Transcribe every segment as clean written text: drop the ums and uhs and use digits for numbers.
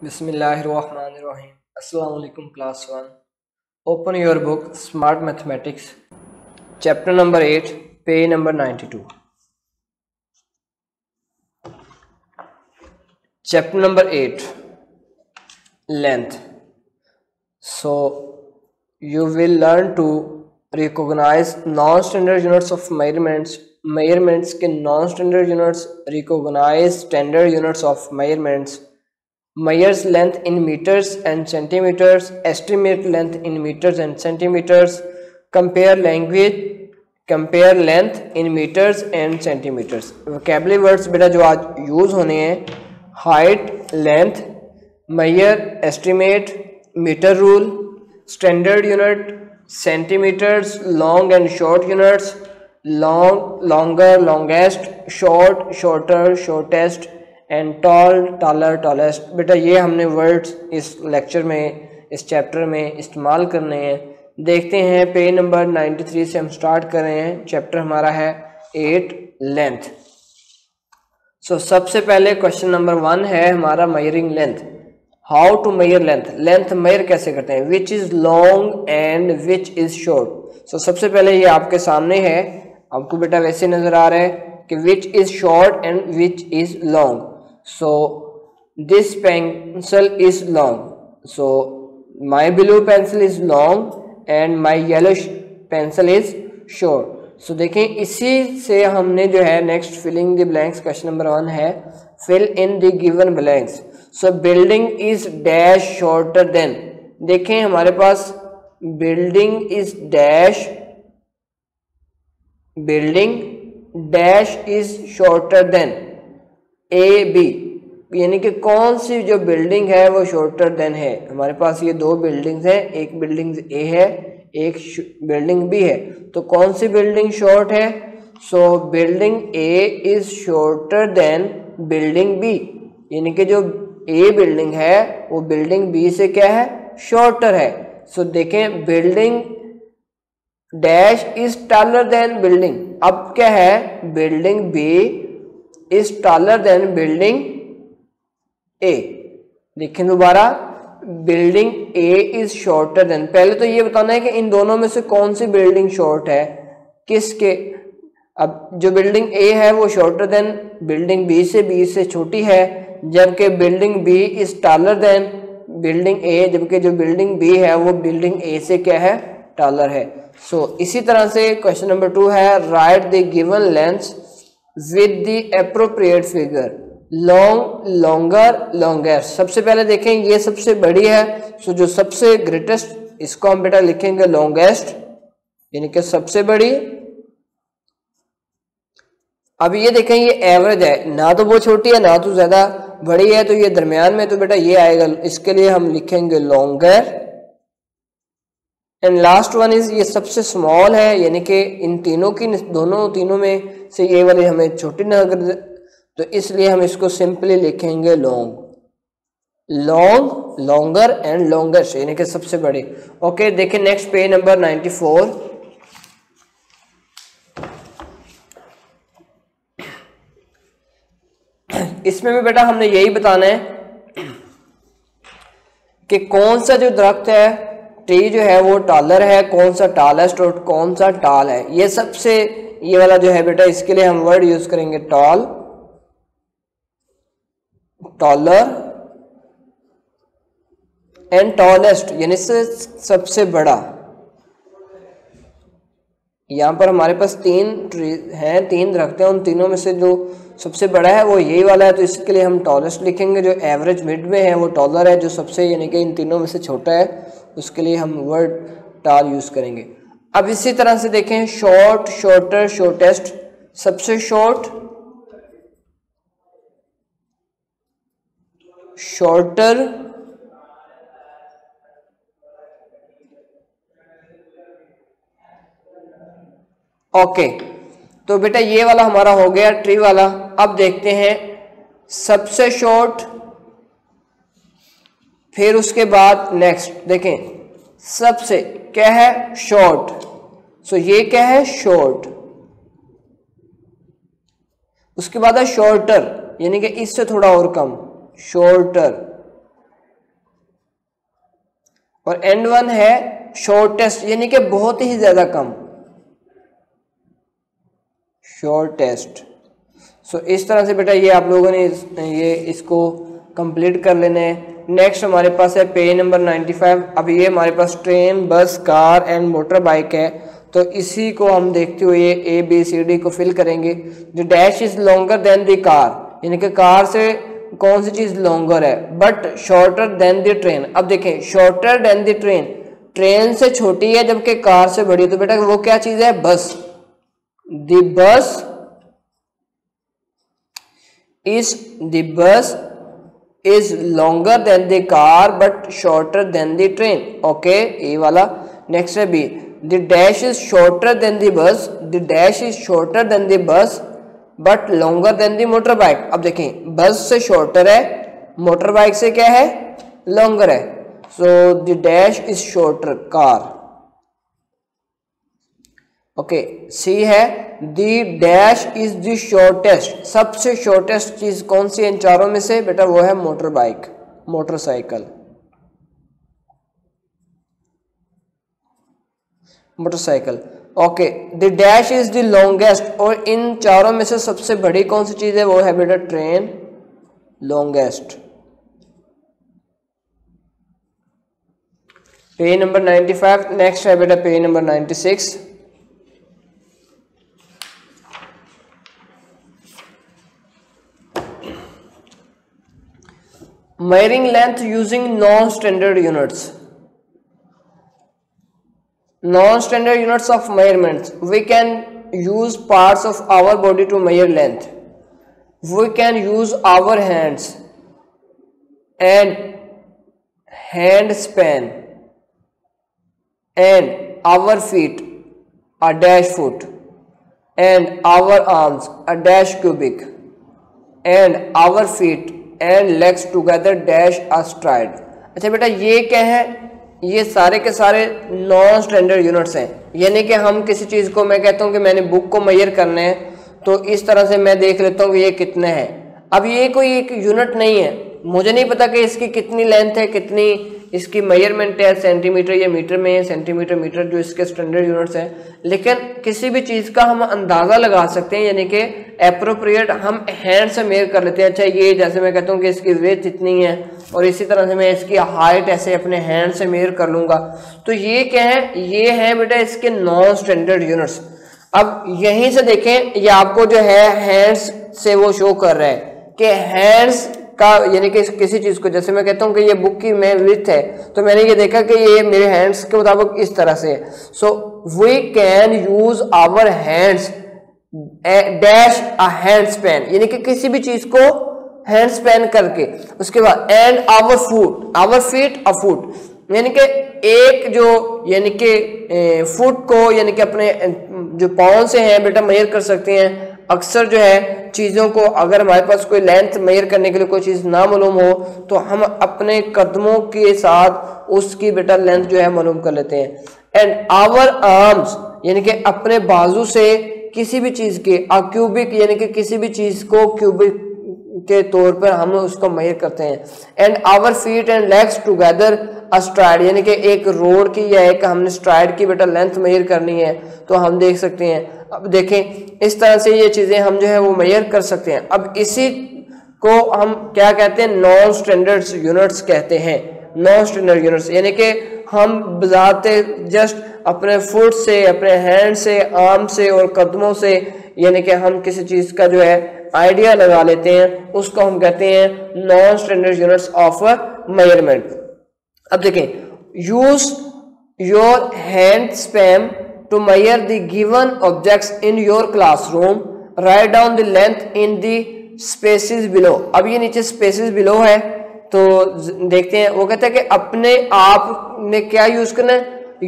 बिस्मिल्लाहिर्रहमानिर्रहीम। अस्सलाम वालेकुम class 1। Open your book smart mathematics, chapter number 8, page number 92। Chapter number 8, length. So you will learn to recognize non-standard units of measurements के non-standard units, recognize standard units of measurements, measures length in meters and centimeters, estimate length in meters and centimeters, compare length in meters and centimeters। vocabulary words बेटा जो आज use होने हैं, height, length, measure, estimate, metre rule, standard unit, centimetres, long and short units, long, longer, longest, short, shorter, shortest and tall, taller, tallest. बेटा ये हमने words इस lecture में, इस चैप्टर में इस्तेमाल करने हैं। देखते हैं पेज नंबर 93 से हम स्टार्ट कर रहे हैं। चैप्टर हमारा है 8, लेंथ। सो सबसे पहले क्वेश्चन नंबर 1 है हमारा measuring length. How to measure length. Length measure कैसे करते हैं? Which is long and which is short. So सबसे पहले ये आपके सामने है, आपको बेटा वैसे नजर आ रहा है कि which is short and which is long. So this pencil is long, so my blue pencil is long and my yellow pencil is short. So देखें, इसी से हमने जो है next filling the blanks, question number 1 है fill in the given blanks. So building is dash shorter than. देखें हमारे पास building is dash, building dash is shorter than A B, यानी कि कौन सी जो बिल्डिंग है वो शॉर्टर देन है। हमारे पास ये दो बिल्डिंग्स हैं, एक बिल्डिंग ए है, एक बिल्डिंग बी है, तो कौन सी बिल्डिंग शॉर्ट है? So building A is shorter than building B, यानी कि जो ए बिल्डिंग है वो बिल्डिंग बी से क्या है? शॉर्टर है। सो देखें, building dash is taller than building, अब क्या है? Building B is taller than building A. देखें दोबारा, building A is shorter than, पहले तो ये बताना है कि इन दोनों में से कौन सी बिल्डिंग शॉर्ट है, किसके। अब जो बिल्डिंग ए है वो शॉर्टर देन बिल्डिंग बी से छोटी है, जबकि building B is taller than building A, जबकि जो बिल्डिंग बी है वो बिल्डिंग ए से क्या है? टॉलर है। सो इसी तरह से क्वेश्चन नंबर 2 है right the given lengths with the appropriate figure, long, longer, longest. सबसे पहले देखें ये सबसे बड़ी है, सो जो सबसे ग्रेटेस्ट इसको हम बेटा लिखेंगे लॉन्गेस्ट, यानी कि सबसे बड़ी। अब ये देखें ये एवरेज है, ना तो वो छोटी है ना तो ज्यादा बड़ी है, तो ये दरमियान में, तो बेटा ये आएगा, इसके लिए हम लिखेंगे longer. And last one is, ये सबसे स्मॉल है, यानी कि इन तीनों की, तीनों में से ये वाली हमें छोटी नजर, तो इसलिए हम इसको सिंपली लिखेंगे long, long, longer and longest, यानी कि सबसे बड़ी। ओके, देखिए नेक्स्ट पेज नंबर 94। इसमें भी बेटा हमने यही बताना है कि कौन सा जो दरख्त है, ट्री जो है वो टॉलर है, कौन सा टॉलेस्ट और कौन सा टॉल है। ये सबसे, ये वाला जो है बेटा, इसके लिए हम वर्ड यूज करेंगे टॉल, टॉलर एंड टॉलेस्ट, यानी से सबसे बड़ा। यहाँ पर हमारे पास 3 ट्री हैं, 3 दरख्त हैं, उन तीनों में से जो सबसे बड़ा है वो यही वाला है, तो इसके लिए हम टॉलेस्ट लिखेंगे। जो एवरेज मिड में है वो टॉलर है, जो सबसे, यानी कि इन तीनों में से छोटा है, उसके लिए हम वर्ड टॉल यूज करेंगे। अब इसी तरह से देखें शॉर्ट, शॉर्टर, शॉर्टेस्ट। सबसे शॉर्ट, शॉर्टर, ओके। तो बेटा ये वाला हमारा हो गया ट्री वाला। अब देखते हैं सबसे शॉर्ट, फिर उसके बाद नेक्स्ट देखें सबसे क्या है? शॉर्ट। सो ये क्या है? शॉर्ट। उसके बाद है शॉर्टर, यानी कि इससे थोड़ा और कम, शॉर्टर। और N1 है शॉर्टेस्ट, यानी कि बहुत ही ज्यादा कम, शॉर्टेस्ट। सो इस तरह से बेटा ये आप लोगों ने ये इसको कंप्लीट कर लेना है। नेक्स्ट हमारे पास है पेज नंबर 95। अब ये हमारे पास ट्रेन, बस, कार एंड मोटर बाइक है, तो इसी को हम देखते हुए ए बी सी डी को फिल करेंगे। The dash is longer than the car, यानी कि कार से कौन सी चीज लॉन्गर है, but shorter than the train. अब देखें shorter than the train, train से छोटी है जबकि कार से बड़ी है, तो बेटा वो क्या चीज है, बस। The bus is longer than the car but shorter than the train, okay, ये वाला। नेक्स्ट है B, the dash is shorter than the bus, the dash is shorter than the bus but longer than the motorbike। अब देखें बस से shorter है, motor bike से क्या है, लॉन्गर है, so the dash is shorter car, okay. See है the dash is the shortest, सबसे शॉर्टेस्ट चीज कौन सी है इन चारों में से, बेटा वो है motor bike, motorcycle, motorcycle, okay. The dash is the longest, और इन चारों में से सबसे बड़ी कौन सी चीज है, वो है बेटा train, longest. Page number 95। Next है बेटा page number 96। Measuring length using non-standard units. Non-standard units of measurements. We can use parts of our body to measure length. We can use our hands and hand span and our feet, a dash foot, and our arms, a dash cubic, and our feet and legs together dash a STRIDE. अच्छा बेटा ये क्या है, ये सारे के सारे non standard units हैं, यानी कि हम किसी चीज़ को, मैं कहता हूँ कि मैंने बुक को मेजर करना है, तो इस तरह से मैं देख लेता हूँ कि ये कितने हैं। अब ये कोई एक यूनिट नहीं है, मुझे नहीं पता कि इसकी कितनी लेंथ है, कितनी इसकी मेजरमेंट है, सेंटीमीटर या मीटर में, सेंटीमीटर मीटर जो इसके स्टैंडर्ड यूनिट्स हैं, लेकिन किसी भी चीज़ का हम अंदाज़ा लगा सकते हैं, यानी कि एप्रोप्रिएट हम हैंड से मेयर कर लेते हैं। अच्छा ये जैसे मैं कहता हूँ कि इसकी विड्थ इतनी है और इसी तरह से मैं इसकी हाइट ऐसे अपने हैंड से मेयर कर लूँगा, तो ये क्या है, ये है बेटा इसके नॉन स्टैंडर्ड यूनिट्स। अब यहीं से देखें, ये आपको जो है हैंड्स से वो शो कर रहा है कि हैंड्स का, यानी कि किसी चीज को, जैसे मैं कहता हूँ कि ये बुक की मैं विड्थ है, तो मैंने ये देखा कि ये मेरे हैंड्स के मुताबिक इस तरह से है। So we can use our hands dash a hand span, यानी कि किसी भी चीज को हैंड स्पैन करके, उसके बाद and our foot, our feet a foot, यानी कि एक जो, यानी कि फुट को, यानी कि अपने जो पाँव से हैं बेटा मेजर कर सकते हैं। अक्सर जो है चीज़ों को, अगर हमारे पास कोई लेंथ मेजर करने के लिए कोई चीज़ ना मालूम हो, तो हम अपने कदमों के साथ उसकी बेटा लेंथ जो है मालूम कर लेते हैं। एंड आवर आर्म्स, यानी कि अपने बाजू से किसी भी चीज़ के, क्यूबिक, यानी कि किसी भी चीज़ को क्यूबिक के तौर पर हम उसको मेजर करते हैं। And our feet and legs together a stride, यानी कि एक रोड की या एक हमने स्ट्राइड की बेटा लेंथ मेजर करनी है, तो हम देख सकते हैं। अब देखें इस तरह से ये चीज़ें हम जो है वो मेजर कर सकते हैं। अब इसी को हम क्या कहते हैं, नॉन स्टैंडर्ड यूनिट्स कहते हैं। नॉन स्टैंडर्ड यूनिट्स यानी कि हम बजाते जस्ट अपने फुट से, अपने हैंड से, आर्म से और कदमों से, यानी कि हम किसी चीज़ का जो है आइडिया लगा लेते हैं, उसको हम कहते हैं non standard units of measurement. अब देखें, use your hand span to measure the given objects in your classroom, write down the length in the spaces below। अब ये नीचे spaces below है, तो देखते हैं। वो कहता है कि अपने आप ने क्या यूज करना है,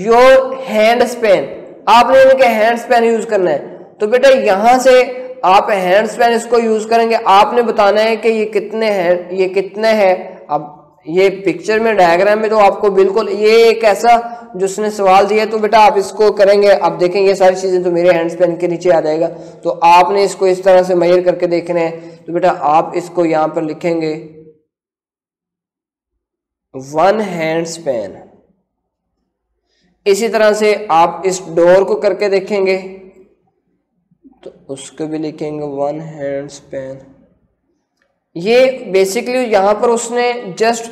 your hand span, आपने इनके hand span यूज करना है। तो बेटा यहां से आप hand span इसको यूज करेंगे, आपने बताना है कि ये कितने हैं, ये कितने हैं। अब ये पिक्चर में, डायग्राम में तो आपको बिल्कुल ये एक ऐसा जो उसने सवाल दिया, तो बेटा आप इसको करेंगे। अब देखें ये सारी चीजें तो मेरे हैंड स्पैन के नीचे आ जाएगा, तो आपने इसको इस तरह से मेजर करके देखना है। तो बेटा आप इसको यहां पर लिखेंगे 1 हैंड स्पैन, इसी तरह से आप इस डोर को करके देखेंगे तो उसको भी लिखेंगे 1 हैंड स्पैन। ये बेसिकली यहाँ पर उसने just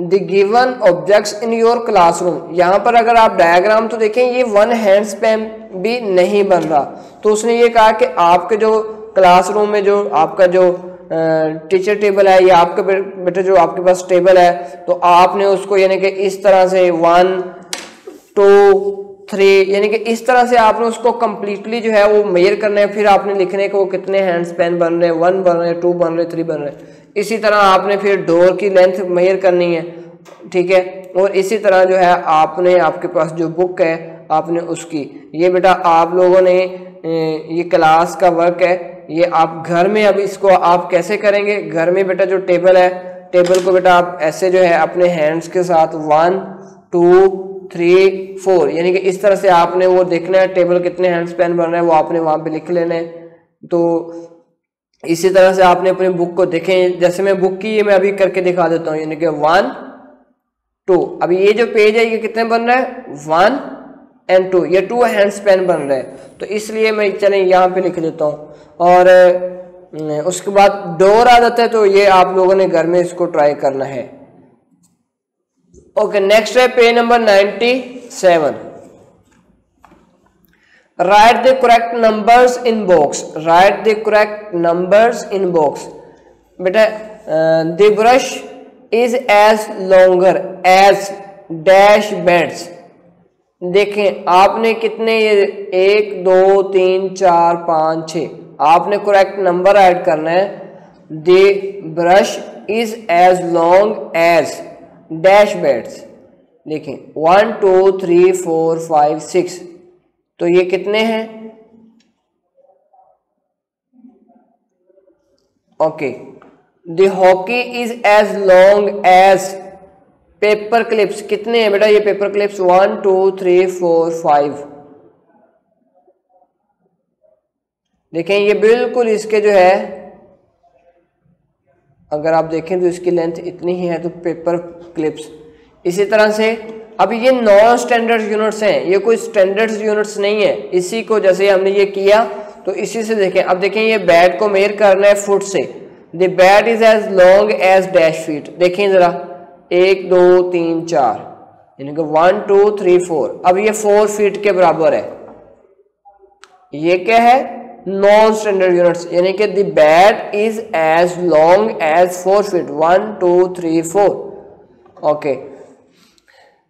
the given objects in your classroom, यहाँ पर अगर आप डायग्राम तो देखें ये 1 हैंड स्पैन भी नहीं बन रहा, तो उसने ये कहा कि आपके जो क्लासरूम में जो आपका जो टीचर टेबल है या आपका बेटा जो आपके पास टेबल है, तो आपने उसको यानी कि इस तरह से 1 2 3 यानी कि इस तरह से आपने उसको कंप्लीटली जो है वो मेजर करना है। फिर आपने लिखने को कितने हैंड स्पैन बन रहे हैं, 1 बन रहे हैं, 2 बन रहे हैं, 3 बन रहे हैं। इसी तरह आपने फिर डोर की लेंथ मेजर करनी है, ठीक है। और इसी तरह जो है आपने आपके पास जो बुक है आपने उसकी, ये बेटा आप लोगों ने ये क्लास का वर्क है, ये आप घर में अब इसको आप कैसे करेंगे। घर में बेटा जो टेबल है, टेबल को बेटा आप ऐसे जो है अपने हैंड्स के साथ 1 2 3 4 यानी कि इस तरह से आपने वो देखना है टेबल कितने हैंड स्पैन बन रहा है, वो आपने वहां पे लिख लेना है। तो इसी तरह से आपने अपनी बुक को देखें, जैसे मैं बुक की ये मैं अभी करके दिखा देता हूँ, यानी कि 1 2। अभी ये जो पेज है ये कितने बन रहा है 1 और 2, ये 2 हैंड स्पैन बन रहे हैं। तो इसलिए मैं चलें यहाँ पे लिख देता हूँ। और उसके बाद डोर आ जाता है, तो ये आप लोगों ने घर में इसको ट्राई करना है। ओके, नेक्स्ट है page number 97। Write the correct numbers in box, write the correct numbers in box. बेटा the brush is as longer as dash beds. देखें आपने कितने, ये 1 2 3 4 5 6, आपने करेक्ट नंबर ऐड करना है। The brush is as long as dash beds. देखें 1 2 3 4 5 6, तो ये कितने हैं। Okay, the hockey is as long as paper clips. कितने हैं बेटा ये पेपर क्लिप्स, 1 2 3 4 5। देखें ये बिल्कुल इसके जो है, अगर आप देखें तो इसकी लेंथ इतनी ही है, तो पेपर क्लिप्स। इसी तरह से अब ये नॉन स्टैंडर्ड यूनिट्स हैं, ये कोई स्टैंडर्ड यूनिट्स नहीं है। इसी को जैसे हमने ये किया तो इसी से देखें। अब देखें ये बैट को मेजर करना है फुट से। The bat is as long as dash feet. देखें जरा 1 2 3 4 यानी कि 1 2 3 4। अब ये 4 फीट के बराबर है। ये क्या है, नॉन स्टैंडर्ड यूनिट्स, यानी कि the bat is as long as 4 feet, 1 2 3 4। Okay,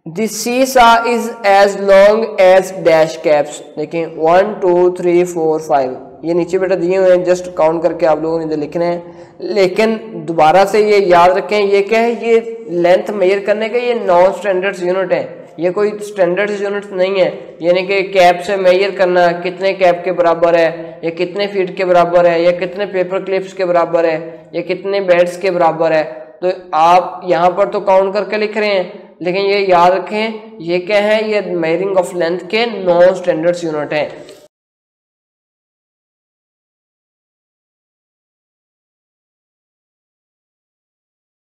the seesaw is as long as dash caps. देखें 1 2 3 4 5, ये नीचे बेटा दिए हुए हैं, जस्ट काउंट करके आप लोगों ने इधर लिखने हैं। लेकिन दोबारा से ये याद रखें, ये क्या है, ये लेंथ मेजर करने का ये नॉन स्टैंडर्ड यूनिट है, ये कोई स्टैंडर्ड यूनिट नहीं है। यानी कि कैप से मेजर करना कितने कैप के बराबर है, या कितने फीट के बराबर है, या कितने पेपर क्लिप्स के बराबर है, या कितने बेड्स के बराबर है। तो आप यहाँ पर तो काउंट करके लिख रहे हैं, लेकिन ये याद रखें ये क्या है, ये मेजरिंग ऑफ लेंथ के नॉन स्टैंडर्ड यूनिट है।